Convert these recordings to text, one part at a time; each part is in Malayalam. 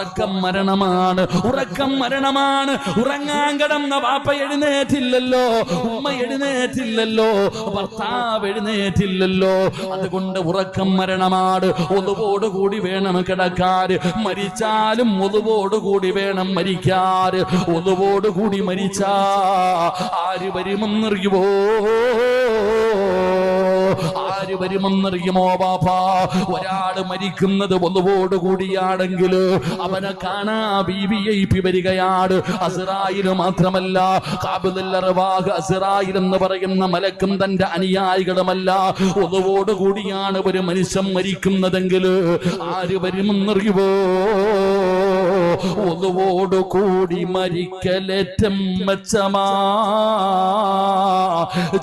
ഉറക്കം മരണമാണ്, ഉറക്കം മരണമാണ്. ഉറങ്ങാൻ കിടന്ന വാപ്പ എഴുന്നേറ്റില്ലല്ലോ, ഉമ്മ എഴുന്നേറ്റില്ലല്ലോ, ഭർത്താവ് എഴുന്നേറ്റില്ലല്ലോ. അതുകൊണ്ട് ഉറക്കം മരണമാണ്. ഒതുവോടുകൂടി വേണം കിടക്കാൻ. മരിച്ചാലും ഒതുവോടുകൂടി വേണം മരിക്കാൻ. ഒതുവോടുകൂടി മരിച്ചാ ആര് വരുമെന്നറിയുമോ? ആര് വരുമെന്നറിയുമോ ബാപ്പാ? ഒരാള് മരിക്കുന്നത് ഒന്നുവോടുകൂടിയാണെങ്കിൽ അവനെ കാണാ VIP വരികയാണ്. അസ്റായിൽ മാത്രമല്ല, ഖാബിദുൽ അർവാഹ് അസ്റായിൽ എന്ന് പറയുന്ന മലക്കും തന്റെ അനുയായികളുമല്ല, ഒന്നുവോടുകൂടിയാണ് ഒരു മനുഷ്യൻ മരിക്കുന്നതെങ്കിൽ ആര് വരുമെന്നറിയുമോ? ഒന്നുവോടുകൂടി മരിക്കലേറ്റം മെച്ചമാ,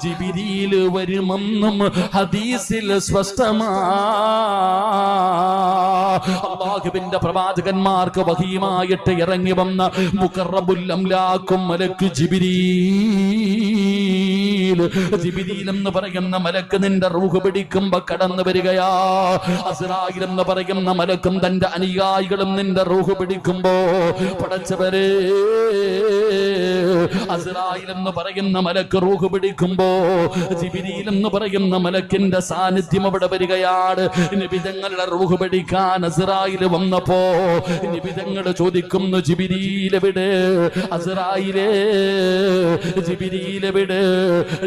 ജിബ്രീൽ വരുമെന്നും ഹദീസിൽ സ്പഷ്ടമാ. അല്ലാഹുവിന്റെ പ്രവാചകന്മാർക്ക് വഹീമായിട്ട് ഇറങ്ങി വന്ന മുഖറബുൽ അംലാക്കും മലക്ക് ജിബ്രീൽ. ജിബ്രീൽ എന്ന് പറയുന്ന മലക്ക് നിന്റെ റൂഹ് പിടിക്കുമ്പോ കടന്നു വരികയാ. അസ്റായിൽ എന്ന് പറയുന്ന മലക്കും തന്റെ അനുയായികളും നിന്റെ റൂഹ് പിടിക്കുമ്പോ പടച്ചവരെ, അസ്റായിൽ എന്ന് പറയുന്ന മലക്ക് റൂഹ് പിടിക്കുമ്പോ ജിബ്രീൽ എന്ന് പറയുന്ന മലക്കിന്റെ സാന്നിധ്യം അവിടെ വരികയാണ്. നബി തങ്ങളുടെ റൂഹ് പിടിക്കാൻ അസ്റായിൽ വന്നപ്പോ നബി തങ്ങൾ ചോദിക്കുന്നു, ജിബ്രീൽ എവിടെ? അസ്റായിലേ, ജിബ്രീൽ എവിടെ?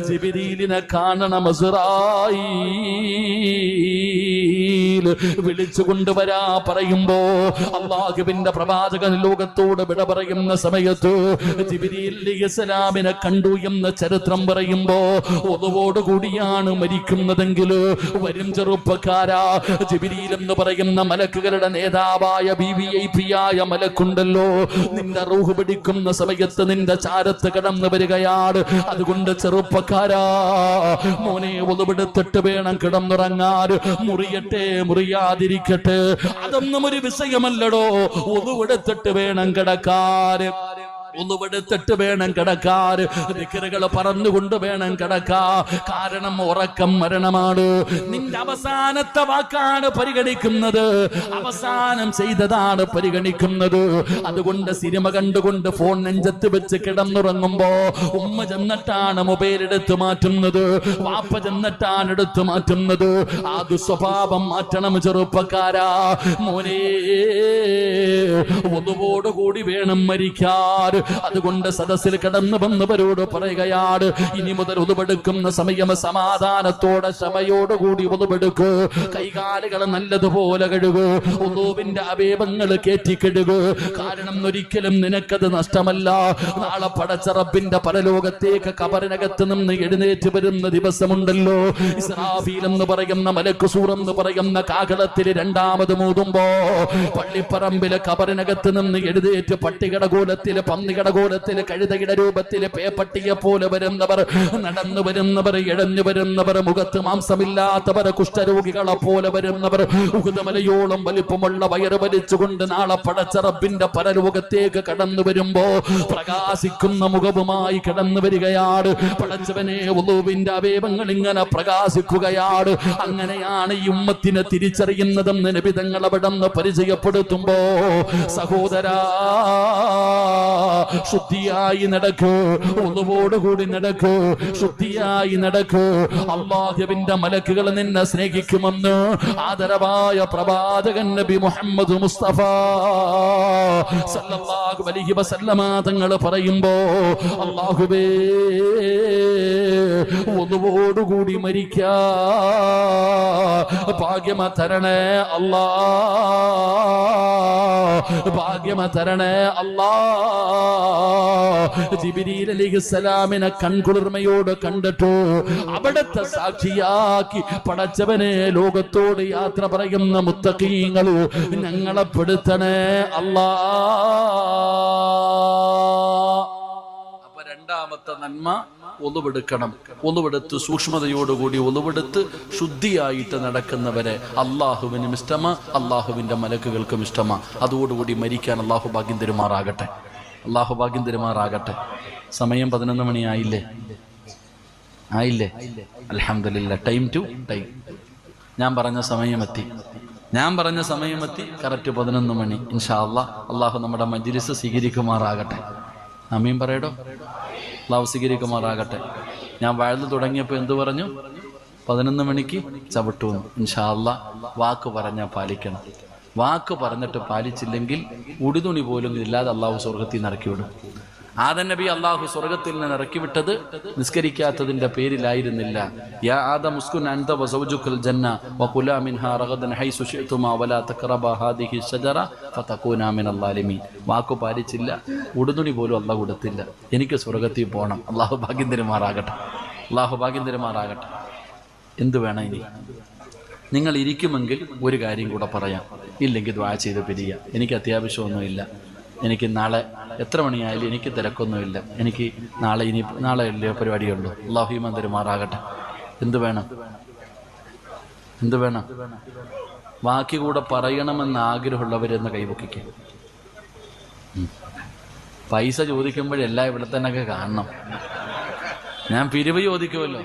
ജിബ്രീലിനെ കാണണം അസ്റായിൽ, വിളിച്ചു കൊണ്ടുവരാ പറയുമ്പോ അല്ലാഹുവിന്റെ പ്രവാചകൻ ലോകത്തോട് വിട പറയുന്ന സമയത്ത് ജിബ്രീൽ അലൈഹിസ്സലാമിനെ കണ്ടു എന്ന ചരിത്രം പറയുമ്പോ ഒതുവോടുകൂടിയാണ് മരിക്കുന്നതെങ്കിൽ വരും ചെറുപ്പക്കാരാ, ജിബ്രീൽ എന്ന് പറയുന്ന മലക്കുകളുടെ നേതാവായ VIP ആയ മലക്കുണ്ടല്ലോ, നിന്റെ റൂഹ് പിടിക്കുന്ന സമയത്ത് നിന്റെ ചാരത്ത് കടന്നു വരികയാണ്. അതുകൊണ്ട് ചെറുപ്പക്കാരാ, മോനെ ഒതുവെടുത്തിട്ട് വേണം കിടന്നുറങ്ങാൻ. മുറിയട്ടെ മുറിയാതിരിക്കട്ടെ അതൊന്നും ഒരു വിഷയമല്ലടോ. ഒതുവെടുത്തിട്ട് വേണം കിടക്കാൻ, ഒന്നുവെടുത്തിട്ട് വേണം കിടക്കാൻ. ദിക്റുകൾ പറഞ്ഞുകൊണ്ട് വേണം കിടക്കാ. കാരണം ഉറക്കം മരണമാണ്. നിന്റെ അവസാനത്തെ വാക്കാണ് പരിഗണിക്കുന്നത്, അവസാനം ചെയ്തതാണ് പരിഗണിക്കുന്നത്. അതുകൊണ്ട് സിനിമ കണ്ടുകൊണ്ട് ഫോൺ നെഞ്ചത്ത് വെച്ച് കിടന്നുറങ്ങുമ്പോ ഉമ്മ ചെന്നിട്ടാണ് മൊബൈൽ എടുത്തു മാറ്റുന്നത്, വാപ്പ ചെന്നിട്ടാണ് എടുത്തു മാറ്റുന്നത്. ആ ദുസ്വഭാവം മാറ്റണം ചെറുപ്പക്കാരാ. മോനെ, ഒന്നുവോടുകൂടി വേണം മരിക്കാൻ. അതുകൊണ്ട് സദസ്സിൽ കടന്നു വന്നവരോട് പറയുകയാണ്, ഇനി മുതൽ ഉതുവെടുക്കുന്ന സമയം സമാധാനത്തോടെ ക്ഷമയോടുകൂടി ഉതുവെടുക്ക്. കൈകാലുകൾ നല്ലതുപോലെ കഴുകു, ഉദുവിന്റെ അവയവങ്ങൾ കയറ്റിക്കെടുകു. കാരണം ഒരിക്കലും നിനക്കത് നഷ്ടമല്ല. നാളെ പടച്ച റബ്ബിന്റെ പരലോകത്തേക്ക് ഖബറിനകത്ത് നിന്ന് എഴുന്നേറ്റ് വരുന്ന ദിവസമുണ്ടല്ലോ. ഇസ്രാഫീൽ എന്ന് പറയുന്ന മലക്ക് സൂർ എന്ന് പറയുന്ന കാഹളത്തിൽ രണ്ടാമത് മൂതുമ്പോ പള്ളിപ്പറമ്പിലെ ഖബറിനകത്ത് നിന്ന് എഴുന്നേറ്റ് പട്ടികടകൂലത്തില് പന്നികടകൂലത്തില് കഴുതയുടെ രൂപത്തില് പേപ്പട്ടിയെ പോലെ വരുന്നവർ, നടന്നു വരുന്നവർ, ഇഴഞ്ഞു വരുന്നവർ, മുഖത്ത് മാംസമില്ലാത്തവർ, കുഷ്ഠരോഗികളെ പോലെ വരുന്നവർ, ഉഹുദമലയോളം വലിപ്പമുള്ള വയറ് വലിച്ചുകൊണ്ട് നാളെ പടച്ച റബ്ബിന്റെ പരലോകത്തേക്ക് കടന്നു വരുമ്പോ പ്രകാശിക്കുന്ന മുഖവുമായി കടന്നു വരികയാണ്. പടച്ചവനെ, ഉളൂവിന്റെ അവയവങ്ങൾ ഇങ്ങനെ പ്രകാശിക്കുകയാണ്. അങ്ങനെയാണ് ഈ ഉമ്മത്തിനെ തിരിച്ചറിയുന്നതെന്ന് നബി തങ്ങൾ അവിടുന്ന് പരിചയപ്പെടുത്തുമ്പോ, സഹോദരാ, ശുദ്ധിയായി നടക്കൂ, ഉളവോടുകൂടി നടക്കൂ, ശുദ്ധിയായി നടക്കൂ. അല്ലാഹുവിന്റെ മലക്കുകൾ നിന്നെ സ്നേഹിക്കുമെന്ന് ആദരവായ പ്രവാചകൻ നബി മുഹമ്മദ് മുസ്തഫ സല്ലല്ലാഹു അലൈഹി വസല്ലമ തങ്ങൾ പറയുമ്പോ, അല്ലാഹുവേ, ഉളവോടുകൂടി മരിക്കാ ഭാഗ്യമ തരണേ അല്ലാ, ഭാഗ്യമ തരണേ അല്ലാ. ജിബ്രീൽ അലൈഹിസ്സലാമിനെ കൺകുളിർമയോട് കണ്ടിട്ടു അവിടത്തെ സാക്ഷിയാക്കി പടച്ചവനെ ലോകത്തോട് യാത്ര പറയുന്ന മുത്തഖീങ്ങൾ ഞങ്ങളെ പെടുത്തണേ അല്ലാ. അപ്പൊ രണ്ടാമത്തെ നന്മ ഒളുവെടുക്കണം. ഒളുവെടുത്ത് സൂക്ഷ്മതയോടുകൂടി ഒളുവെടുത്ത് ശുദ്ധിയായിട്ട് നടക്കുന്നവരെ അള്ളാഹുവിനും ഇഷ്ടമാ, അള്ളാഹുവിന്റെ മലക്കുകൾക്കും ഇഷ്ടമാ. അതോടുകൂടി മരിക്കാൻ അള്ളാഹു ഭാഗ്യം തരുമാറാകട്ടെ, അള്ളാഹു ഭാഗ്യം തരുമാറാകട്ടെ. സമയം 11 മണി ആയില്ലേ? അൽഹംദുലില്ലാ. ടൈം ടു ടൈം ഞാൻ പറഞ്ഞ സമയം എത്തി. ഞാൻ പറഞ്ഞ സമയമെത്തി, കറക്റ്റ് 11 മണി. ഇൻഷാ അല്ലാഹ് അള്ളാഹു നമ്മുടെ മജ്ലിസ് സ്വീകരിക്കുമാറാകട്ടെ. ആമീൻ പറയടോ. അള്ളാഹു സ്വീകരിക്കുമാറാകട്ടെ. ഞാൻ വഴുതു തുടങ്ങിയപ്പോൾ എന്തു പറഞ്ഞു? 11 മണിക്ക് ചവിട്ടുന്നു. ഇൻഷാ അല്ലാഹ് വാക്ക് പറഞ്ഞാൽ പാലിക്കണം. വാക്ക് പറഞ്ഞിട്ട് പാലിച്ചില്ലെങ്കിൽ ഉടുതുണി പോലും ഇല്ലാതെ അള്ളാഹു സ്വർഗത്തിൽ നിന്ന് ഇറക്കി വിടും. ആദം നബി അള്ളാഹു സ്വർഗത്തിൽ നിന്ന് ഇറക്കി വിട്ടത് നിസ്കരിക്കാത്തതിന്റെ പേരിലായിരുന്നില്ല. യാ ആദം ഉസ്കുൻ അൻത വസൗജുകൽ ജന്ന വകുലാ മിൻഹാ റഗദൻ ഹൈസു ശിഅ്തുമാ വലാ തഖറബാ ഹാദിഹി ശജറ ഫതകൂനാ മിനൽ ളാലിമീൻ. വാക്കു പാലിച്ചില്ല, ഉടുതുണി പോലും അള്ളാഹു കൊടുത്തില്ല. എനിക്ക് സ്വർഗത്തിൽ പോകണം. അള്ളാഹു ഭാഗ്യം തരുമാറാകട്ടെ. അള്ളാഹു ഭാഗ്യം തരുമാറാകട്ടെ. എന്ത് വേണം ഇനി? നിങ്ങൾ ഇരിക്കുമെങ്കിൽ ഒരു കാര്യം കൂടെ പറയാം, ഇല്ലെങ്കിൽ ദുആ ചെയ്ത് പിരിയാം. എനിക്ക് അത്യാവശ്യമൊന്നുമില്ല. എനിക്ക് നാളെ എത്ര മണിയായാലും എനിക്ക് തിരക്കൊന്നുമില്ല. എനിക്ക് നാളെ അല്ലേ പരിപാടിയുള്ളൂ. അല്ലാഹു ഈമാൻ തരുമാറാകട്ടെ. എന്ത് വേണം? ബാക്കി കൂടെ പറയണമെന്ന് ആഗ്രഹമുള്ളവരെന്ന് കൈപൊക്കിക്കുക. പൈസ ചോദിക്കുമ്പോഴെല്ലാം ഇവിടെ തന്നെയൊക്കെ കാണണം. ഞാൻ പിരിവ് ചോദിക്കുമല്ലോ,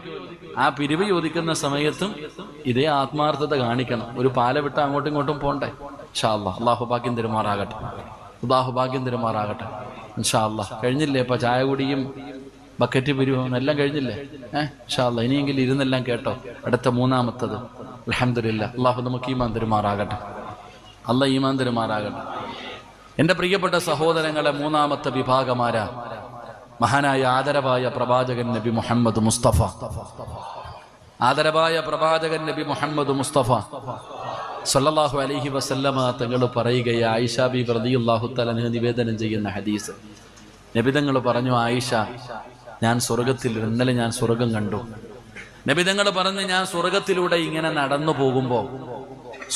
ആ പിരിവ് ചോദിക്കുന്ന സമയത്തും ഇതേ ആത്മാർത്ഥത കാണിക്കണം. ഒരു പാല വിട്ട് അങ്ങോട്ടും ഇങ്ങോട്ടും പോണ്ടേ. ഇൻഷാ അല്ലാഹ് അല്ലാഹു ഭാഗ്യം തരുമാറാകട്ടെ. അല്ലാഹു ഭാഗ്യം തരുമാറാകട്ടെ. ഇൻഷാ അല്ലാഹ് കഴിഞ്ഞില്ലേ? ഇപ്പം ചായ കുടിയും ബക്കറ്റ് പിരിവും എല്ലാം കഴിഞ്ഞില്ലേ? ഇൻഷാ അല്ലാഹ് ഇനിയെങ്കിലും ഇരുന്നെല്ലാം കേട്ടോ. അടുത്ത 3-മത്തത് അൽഹംദുലില്ലാഹ്. അല്ലാഹു നമുക്ക് ഈമാൻ തരുമാറാകട്ടെ. അല്ലാഹ് ഈമാൻ തരുമാറാകട്ടെ. എൻ്റെ പ്രിയപ്പെട്ട സഹോദരങ്ങളെ, 3-മത്തെ വിഭാഗമാരാ മഹാനായ ആദരവായ പ്രവാചകൻ നബി മുഹമ്മദ് മുസ്തഫ. ആദരവായ പ്രവാചകൻ നബി മുഹമ്മദ് മുസ്തഫ സല്ലല്ലാഹു അലൈഹി വസല്ലമ തങ്ങൾ പറയുകയാ, ആയിഷ ബീബി റളിയല്ലാഹു തആല അൻഹ നിവേദനം ചെയ്യുന്ന ഹദീസ്. നബി തങ്ങൾ പറഞ്ഞു, ആയിഷ, ഞാൻ സ്വർഗത്തിൽ ഇന്നലെ ഞാൻ സ്വർഗം കണ്ടു. നബി തങ്ങൾ പറഞ്ഞു, ഞാൻ സ്വർഗത്തിലൂടെ ഇങ്ങനെ നടന്നു പോകുമ്പോൾ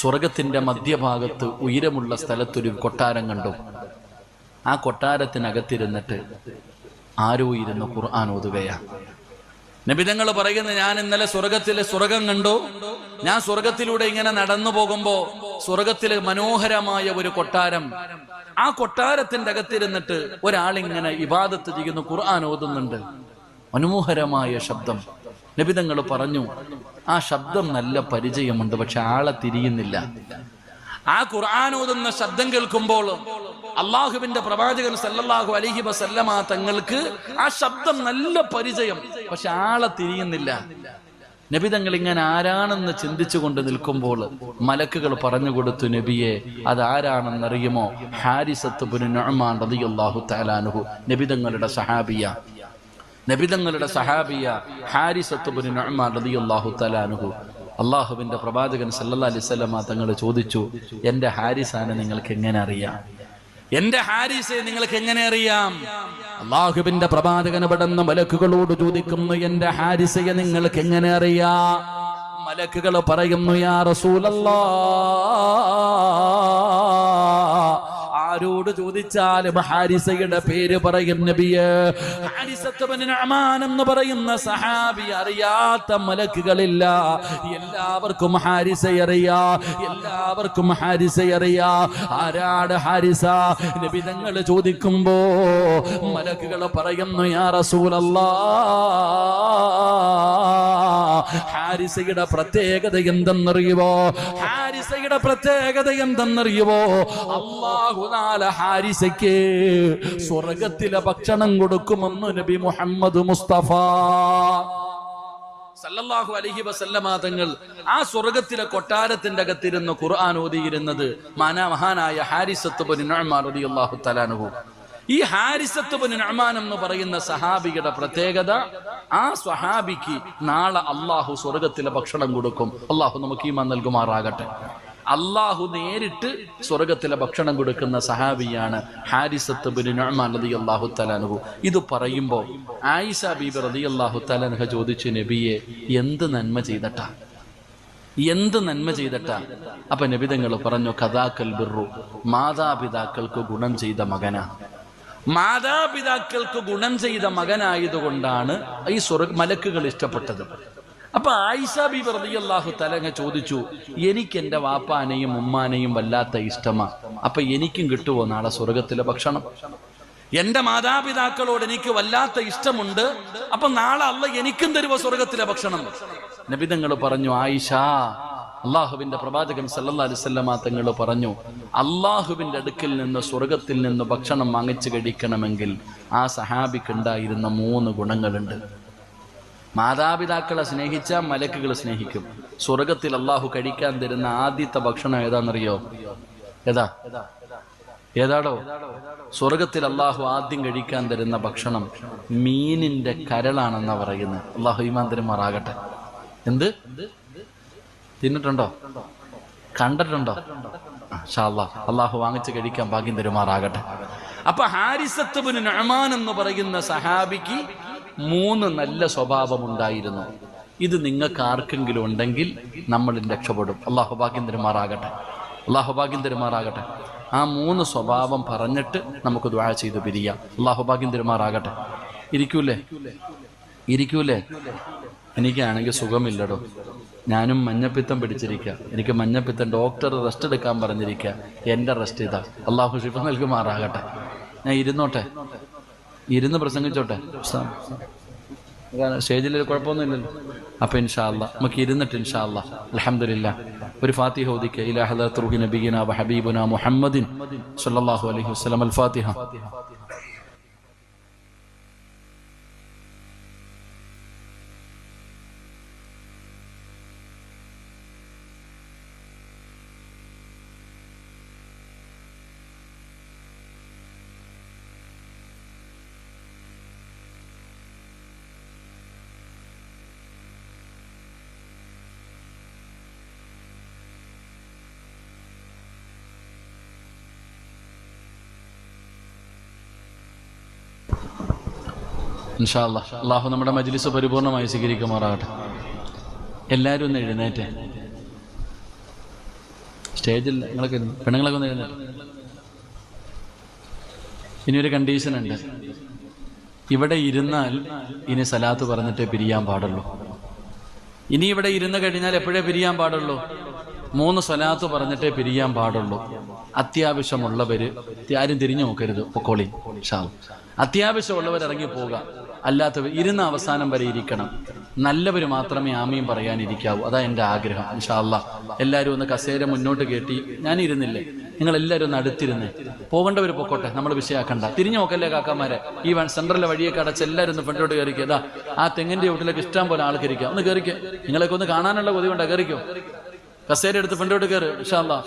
സ്വർഗത്തിന്റെ മധ്യഭാഗത്ത് ഉയരമുള്ള സ്ഥലത്തൊരു കൊട്ടാരം കണ്ടു. ആ കൊട്ടാരത്തിനകത്തിരുന്നിട്ട് ആരോ ഇരുന്ന് ഖുർആൻ ഓതുകയാണ്. നബി തങ്ങൾ പറയുന്നത്, ഞാൻ ഇന്നലെ സ്വർഗം കണ്ടു. ഞാൻ സ്വർഗത്തിലൂടെ ഇങ്ങനെ നടന്നു പോകുമ്പോ സ്വർഗത്തിലെ മനോഹരമായ ഒരു കൊട്ടാരം, ആ കൊട്ടാരത്തിന്റെ അകത്തിരുന്നിട്ട് ഒരാളിങ്ങനെ ഇബാദത്ത് ചെയ്യുന്നു, ഖുർആൻ ഓതുന്നുണ്ട്. മനോഹരമായ ശബ്ദം. നബി തങ്ങൾ പറഞ്ഞു, ആ ശബ്ദം നല്ല പരിചയമുണ്ട്, പക്ഷെ ആളെ തിരിയുന്നില്ല. ആ ഖുർആൻ ഓതുന്ന ശബ്ദം കേൾക്കുമ്പോൾ അള്ളാഹുവിന്റെ പ്രവാചകൻ സല്ലല്ലാഹു അലൈഹി വസല്ലമ തങ്ങൾക്ക് ആ ശബ്ദം നല്ല പരിചയം, പക്ഷെ ആളെ തിരിയുന്നില്ല. നബി തങ്ങൾ ഇങ്ങനെ ആരാണെന്ന് ചിന്തിച്ചുകൊണ്ട് നിൽക്കുമ്പോൾ മലക്കുകൾ പറഞ്ഞു കൊടുത്തു, നബിയെ, അതാരാണെന്നറിയുമോ? ഹാരിസത്ത് ഇബ്നു നുഅ്മാൻ റളിയല്ലാഹു തആല അൻഹു, നബി തങ്ങളുടെ സഹാബിയ ഹാരിസത്ത് ഇബ്നു നുഅ്മാൻ റളിയല്ലാഹു തആല അൻഹു. അള്ളാഹുവിന്റെ പ്രവാചകൻ സല്ലല്ലാഹു അലൈഹി വസല്ലമ തങ്ങൾ ചോദിച്ചു, എന്റെ ഹാരിസാനെ നിങ്ങൾക്ക് എങ്ങനെ അറിയാം? എന്റെ ഹാരിസെ നിങ്ങൾക്ക് എങ്ങനെ അറിയാം? അള്ളാഹുവിന്റെ പ്രവാചകൻ പെടുന്ന മലക്കുകളോട് ചോദിക്കുന്നു, എന്റെ ഹാരിസയെ നിങ്ങൾക്ക് എങ്ങനെ അറിയാം? മലക്കുകൾ പറയുന്നു, യാ റസൂലല്ലാഹ്, ആരോട് ചോദിച്ചാലും ഹാരിസയുടെ പേര് പറയും നബിയെ. ഹാരിസത്ത് ഇബ്നു നുഅ്മാൻ എന്ന് പറയുന്ന സഹാബി അറിയാത്ത മലക്കുകളില്ല. എല്ലാവർക്കും ഹാരിസയെ അറിയാം. ആരാണ് ഹാരിസ? നബി തങ്ങൾ ചോദിക്കുമ്പോ മലക്കുകൾ പറയുന്നു, യാ റസൂലല്ലാഹ്, ഹാരിസയുടെ പ്രത്യേകത എന്തെന്നറിയുവോ? അല്ലാഹു ഹാരിസയ്ക്ക് സ്വർഗത്തിലെ ഭക്ഷണം കൊടുക്കുമെന്ന് നബി മുഹമ്മദ് മുസ്തഫ സല്ലല്ലാഹു അലൈഹി വസല്ലമ തങ്ങൾ ആ സ്വർഗത്തിലെ കൊട്ടാരത്തിന്റെ അകത്തിരുന്ന് ഖുർആൻ ഓതിയിരുന്നത് മഹാനായ ഹാരിസത്ത് ഇബ്നു നുഅ്മാൻ റളിയല്ലാഹു തആല അൻഹു. ഈ ഹാരിസത്ത് ഇബ്നു നുഅ്മാൻ എന്ന് പറയുന്ന സഹാബിയുടെ പ്രത്യേകത, ആ സ്വഹാബിക്ക് നാളെ അള്ളാഹു സ്വർഗത്തിലെ ഭക്ഷണം കൊടുക്കും. അള്ളാഹു നമുക്ക് ഈമാൻ നൽകുമാറാകട്ടെ. അള്ളാഹു നേരിട്ട് സ്വർഗത്തിലെ ഭക്ഷണം കൊടുക്കുന്ന സഹാബിയാണ് ഹാരിസത്ത് ഇബ്നു നുഅ്മാൻ റളിയല്ലാഹു തആല അൻഹു. ഇത് പറയുമ്പോൾ ആയിഷ ബീബി റളിയല്ലാഹു തആല അൻഹ ചോദിച്ചു, നബിയെ, എന്ത് നന്മ ചെയ്തിട്ടാ? അപ്പൊ നബി തങ്ങൾ പറഞ്ഞു, കദാക്കൽ ബിർറു, മാതാപിതാക്കൾക്ക് ഗുണം ചെയ്ത മകനായതുകൊണ്ടാണ് ഈ മലക്കുകൾ ഇഷ്ടപ്പെട്ടത്. അപ്പൊ ആയിഷ ബീബി റളിയല്ലാഹു തആല ചോദിച്ചു, എനിക്ക് എന്റെ വാപ്പാനെയും ഉമ്മാനെയും വല്ലാത്ത ഇഷ്ടമാ, അപ്പൊ എനിക്കും കിട്ടുമോ നാളെ സ്വർഗത്തിലെ ഭക്ഷണം? എന്റെ മാതാപിതാക്കളോട് എനിക്ക് വല്ലാത്ത ഇഷ്ടമുണ്ട്, അപ്പൊ നാളെ അല്ലാഹ് എനിക്കും തരുമോ സ്വർഗത്തിലെ ഭക്ഷണം? നബി തങ്ങൾ പറഞ്ഞു, ആയിഷ, അള്ളാഹുവിന്റെ പ്രവാചകൻ സല്ലല്ലാഹു അലൈഹി വസല്ലമ തങ്ങൾ പറഞ്ഞു, അള്ളാഹുവിന്റെ അടുക്കിൽ നിന്ന് സ്വർഗത്തിൽ നിന്ന് ഭക്ഷണം വാങ്ങിച്ചു കഴിക്കണമെങ്കിൽ ആ സഹാബിക്കുണ്ടായിരുന്ന 3 ഗുണങ്ങളുണ്ട്. മാതാപിതാക്കളെ സ്നേഹിച്ച മലക്കുകൾ സ്നേഹിക്കും. സ്വർഗത്തിൽ അള്ളാഹു കഴിക്കാൻ തരുന്ന ആദ്യത്തെ ഭക്ഷണം ഏതാണെന്നറിയോ? ഏതാടോ? സ്വർഗത്തിൽ അള്ളാഹു ആദ്യം കഴിക്കാൻ തരുന്ന ഭക്ഷണം മീനിന്റെ കരളാണെന്നാ പറയുന്നത്. അള്ളാഹു ഈമാൻ തരുമാറാകട്ടെ. എന്ത് തിന്നിട്ടുണ്ടോ? കണ്ടിട്ടുണ്ടോ? ഇൻഷാ അല്ലാഹ് അള്ളാഹു വാങ്ങിച്ച് കഴിക്കാൻ ഭാഗ്യം തരുമാറാകട്ടെ. അപ്പൊ ഹാരിസത്ത് ബിൻ നുഅ്മാൻ എന്ന് പറയുന്ന സഹാബിക്ക് 3 നല്ല സ്വഭാവമുണ്ടായിരുന്നു. ഇത് നിങ്ങൾക്ക് ആർക്കെങ്കിലും ഉണ്ടെങ്കിൽ നമ്മൾ രക്ഷപ്പെടും. അള്ളാഹു ഭാഗ്യം തരുമാറാകട്ടെ. അള്ളാഹു ഭാഗ്യം തരുമാറാകട്ടെ. ആ 3 സ്വഭാവം പറഞ്ഞിട്ട് നമുക്ക് ദുആ ചെയ്ത് പിരിയാം. അള്ളാഹു ഭാഗ്യം തരുമാറാകട്ടെ. ഇരിക്കൂലേ? എനിക്കാണെങ്കിൽ സുഖമില്ലടോ. ഞാനും മഞ്ഞപ്പിത്തം പിടിച്ചിരിക്കുക. എനിക്ക് മഞ്ഞപ്പിത്തം ഡോക്ടർ റെസ്റ്റ് എടുക്കാൻ പറഞ്ഞിരിക്കുക. എൻ്റെ റെസ്റ്റ് ഇതാ. അള്ളാഹു ശിഫ നൽകുമാറാകട്ടെ. ഞാൻ ഇരുന്ന് പ്രസംഗിച്ചോട്ടെ. സ്റ്റേജിൽ കുഴപ്പമൊന്നുമില്ലല്ലോ. അപ്പൊ ഇൻഷാ അല്ലാഹ് നമുക്ക് ഇരുന്നിട്ട് ഇൻഷാ അല്ലാഹ് അൽഹംദുലില്ലാഹ് ഒരു ഫാത്തിഹ ഓദിക്കുക. ഇലാ ഹദറത്ത് റൂഹി നബിയിനാ വ ഹബീബുനാ മുഹമ്മദിൻ സ്വല്ലല്ലാഹു അലൈഹി വസല്ലം. അൽ ഫാത്തിഹ. ഇൻഷാ അല്ലാഹ് അള്ളാഹു നമ്മുടെ മജ്ലിസ് പരിപൂർണമായി സ്വീകരിക്കുമാറാകട്ടെ. എല്ലാവരും ഒന്ന് എഴുന്നേറ്റേ. സ്റ്റേജിൽ നിങ്ങളൊക്കെ പെണ്ണുങ്ങളൊക്കെ ഒന്ന് എഴുന്നേറ്റ്. ഇനിയൊരു കണ്ടീഷൻ ഉണ്ട്. ഇവിടെ ഇരുന്നാൽ ഇനി സലാത്ത് പറഞ്ഞിട്ടേ പിരിയാൻ പാടുള്ളൂ. ഇനി ഇവിടെ ഇരുന്ന് കഴിഞ്ഞാൽ എപ്പോഴേ പിരിയാൻ പാടുള്ളൂ? 3 സ്വലാത്ത് പറഞ്ഞിട്ടേ പിരിയാൻ പാടുള്ളൂ. അത്യാവശ്യമുള്ളവര് ആരും തിരിഞ്ഞു നോക്കരുത്, പൊക്കോളി. ഇൻഷാ അല്ലാഹ് അത്യാവശ്യമുള്ളവർ ഇറങ്ങി പോവുക. അല്ലാത്തവർ ഇരുന്ന അവസാനം വരെ ഇരിക്കണം. നല്ലവർ മാത്രമേ ആമീൻ പറയാനിരിക്കാവൂ. അതാ എൻ്റെ ആഗ്രഹം. ഇൻഷാ അല്ലാഹ് എല്ലാവരും ഒന്ന് കസേര മുന്നോട്ട് കയറ്റി. ഞാൻ ഇരുന്നില്ലേ, നിങ്ങൾ എല്ലാവരും ഒന്ന് അടുത്തിരുന്നേ. പോകേണ്ടവർ പൊക്കോട്ടെ, നമ്മൾ വിഷയാക്കണ്ട. തിരിഞ്ഞു നോക്കല്ലേ കാക്കാമാരെ. ഈ സെൻട്രലിലെ വഴിയൊക്കെ അടച്ച് എല്ലാവരും ഒന്ന് ഫ്രണ്ടിലോട്ട് കയറിക്കുക. അതാ ആ തെങ്ങിന്റെ വീട്ടിലേക്ക് ഇഷ്ടം പോലെ ആൾ കയറിക്കുക. ഒന്ന് കയറിക്കുക. നിങ്ങളൊക്കെ ഒന്ന് കാണാനുള്ള കൊതിവുണ്ടോ? കയറിക്കോ. കസേര എടുത്ത് ഫ്രണ്ടിലോട്ട് കയറ്. ഇൻഷാ അല്ലാഹ്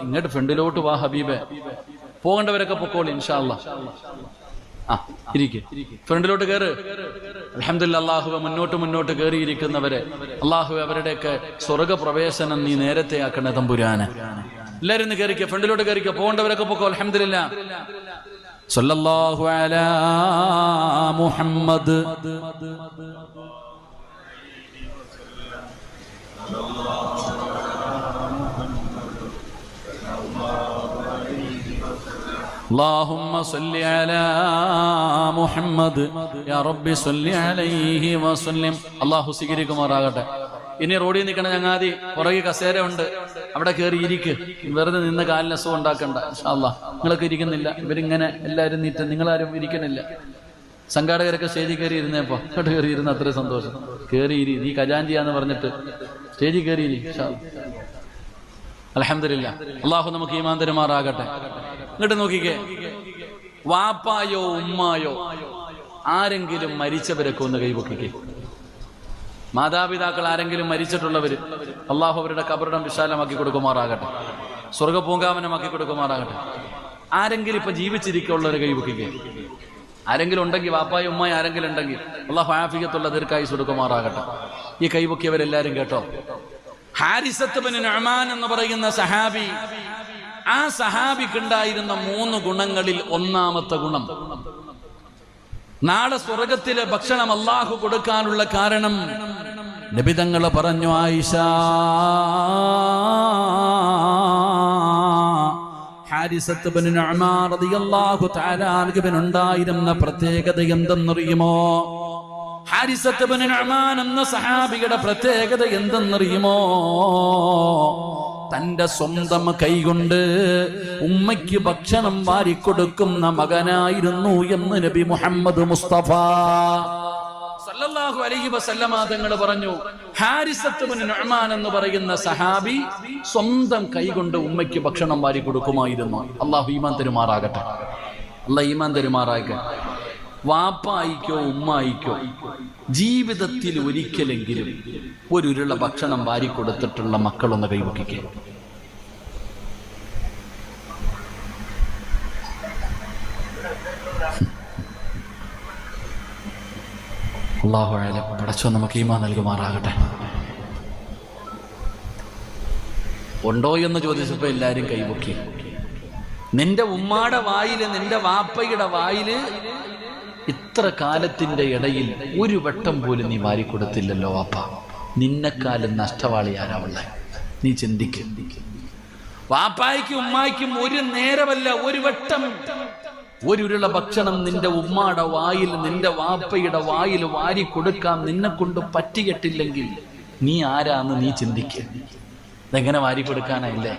ഇങ്ങോട്ട് ഫ്രണ്ടിലോട്ട് വാ ഹബീബെ. പോകേണ്ടവരൊക്കെ പൊക്കോളി. ഇൻഷാ അല്ലാഹ് ഇരിക്കെ. ഫ്രണ്ടിലോട്ട് കയറ്. അൽഹംദുലില്ലാഹ് അല്ലാഹുവേ മുന്നോട്ട് കയറിയിരിക്കുന്നവരെ അല്ലാഹുവേ അവരുടെയൊക്കെ സ്വർഗപ്രവേശനം നീ നേരത്തെ ആക്കണേ തമ്പുരാനെ. എല്ലാവരും ഒന്ന് കയറിക്ക, ഫ്രണ്ടിലോട്ട് കയറിക്ക. പോകേണ്ടവരൊക്കെ പൊക്കോ. അൽഹംദുലില്ലാഹ്. സ്വല്ലല്ലാഹു അലാ മുഹമ്മദ്. اللهم صل على محمد يا رب صل عليه وسلم. അല്ലാഹു സ്വീകരിക്കുമാറാകട്ടെ. ഇനി റോഡിൽ നിൽക്കണ ചങ്ങാതി പുറകെ കസേര ഉണ്ട്, അവിടെ കയറി ഇരിക്ക്. വെറുതെ നിന്ന് കാലിന് അസുഖം ഉണ്ടാക്കണ്ട. ഇൻഷാ അല്ലാഹ് നിങ്ങളൊക്കെ ഇരിക്കുന്നില്ല. ഇവരിങ്ങനെ എല്ലാവരും നീറ്റ്, നിങ്ങളാരും ഇരിക്കണില്ല. സംഘാടകരൊക്കെ സ്റ്റേജിൽ കയറി ഇരുന്നേപ്പോ അങ്ങോട്ട് കയറി ഇരുന്ന് അത്രയും സന്തോഷം. കയറി ഇരി, നീ ഖജാൻജിയാന്ന് പറഞ്ഞിട്ട് സ്റ്റേജിൽ കയറി ഇരി. ഇൻഷാ അല്ലാഹ് അൽഹംദുലില്ലാഹ് അല്ലാഹു നമുക്ക് ഈമാൻ തരുമാറാകട്ടെ. ഇങ്ങോട്ട് നോക്കിക്കേ. വാപ്പായോ ഉമ്മായോ ആരെങ്കിലും മരിച്ചവരൊക്കെ ഒന്ന് കൈപൊക്കിക്കേ. മാതാപിതാക്കൾ ആരെങ്കിലും മരിച്ചിട്ടുള്ളവര് അള്ളാഹു അവരുടെ ഖബറിടം വിശാലമാക്കി കൊടുക്കുമാറാകട്ടെ, സ്വർഗപൂങ്കാവനമാക്കി കൊടുക്കുമാറാകട്ടെ. ആരെങ്കിലും ഇപ്പൊ ജീവിച്ചിരിക്കുള്ളവരെ കൈപൊക്കിക്കേ. ആരെങ്കിലും ഉണ്ടെങ്കിൽ, വാപ്പായോ ഉമ്മായോ ആരെങ്കിലും ഉണ്ടെങ്കിൽ അള്ളാഹു ആഫിയത്തുള്ള ദീർഘായുസ്സ് കൊടുക്കുമാറാകട്ടെ. ഈ കൈപൊക്കിയവരെല്ലാരും കേട്ടോ. ഹാരിസത്ത് ബിൻ നുഅ്മാൻ എന്ന് പറയുന്ന സഹാബി, ആ സഹാബിക്കുണ്ടായിരുന്ന 3 ഗുണങ്ങളിൽ ഒന്നാമത്തെ ഗുണം, നാളെ സ്വർഗത്തിലെ ഭക്ഷണം അല്ലാഹു കൊടുക്കാനുള്ള കാരണം നബി തങ്ങൾ പറഞ്ഞു, ആയിഷ ഹാരിസത്ത് ബിൻ നുഅ്മാൻ റളിയല്ലാഹു തആല അൻഹുവിനുണ്ടായിരുന്ന പ്രത്യേകത എന്തെന്നറിയുമോ? ഹാരിസത്ത് ബിൻ നുഅ്മാൻ എന്ന സഹാബിയുടെ പ്രത്യേകത എന്തെന്നറിയുമോ? തന്റെ സ്വന്തം കൈകൊണ്ട് ഉമ്മയ്ക്ക് ഭക്ഷണം വാരിക്കൊടുക്കുന്ന മകനായിരുന്നു എന്ന് നബി മുഹമ്മദ് മുസ്തഫ സല്ലല്ലാഹു അലൈഹി വസല്ലമ തങ്ങൾ പറഞ്ഞു. ഹാരിസത്ത് ബിൻ നുഅ്മാൻ എന്ന് പറയുന്ന സഹാബി സ്വന്തം കൈകൊണ്ട് ഉമ്മയ്ക്ക് ഭക്ഷണം വാരി കൊടുക്കുമായിരുന്നു. അള്ളാഹു ഈമാൻ തരുമാറാകട്ടെ. അള്ളാഹ് ഈമാൻ തരുമാറാകട്ടെ. വാപ്പായിക്കോ ഉമ്മായിക്കോ ജീവിതത്തിൽ ഒരിക്കലെങ്കിലും ഒരു ഉരുള ഭക്ഷണം വാരി കൊടുത്തിട്ടുള്ള മക്കളൊന്ന് കൈവക്കിക്കേ. അല്ലാഹു അഅലം. പടച്ചോൻ നമുക്ക് ഈമാൻ നൽകുമാറാകട്ടെ. ഉണ്ടോ എന്ന് ചോദിച്ചപ്പോൾ എല്ലാവരും കൈവക്കി. നിന്റെ ഉമ്മാടെ വായില് നിന്റെ വാപ്പയുടെ വായില് ഇത്ര കാലത്തിന്റെ ഇടയിൽ ഒരു വട്ടം പോലും നീ വാരിക്കൊടുത്തില്ലല്ലോ വാപ്പ. നിന്നെക്കാലം നഷ്ടവാളി ആരാവുള്ള? നീ ചിന്തിക്ക്. വാപ്പായ്ക്കും ഉമ്മായ്ക്കും ഒരു നേരമല്ല, ഒരു വട്ടം ഒരു ഉരുള ഭക്ഷണം നിന്റെ ഉമ്മാടെ വായിൽ നിന്റെ വാപ്പയുടെ വായിൽ വാരി കൊടുക്കാൻ നിന്നെ കൊണ്ട് പറ്റിയിട്ടില്ലെങ്കിൽ നീ ആരാന്ന് നീ ചിന്തിക്കുക. ഇതെങ്ങനെ വാരി കൊടുക്കാനായില്ലേ?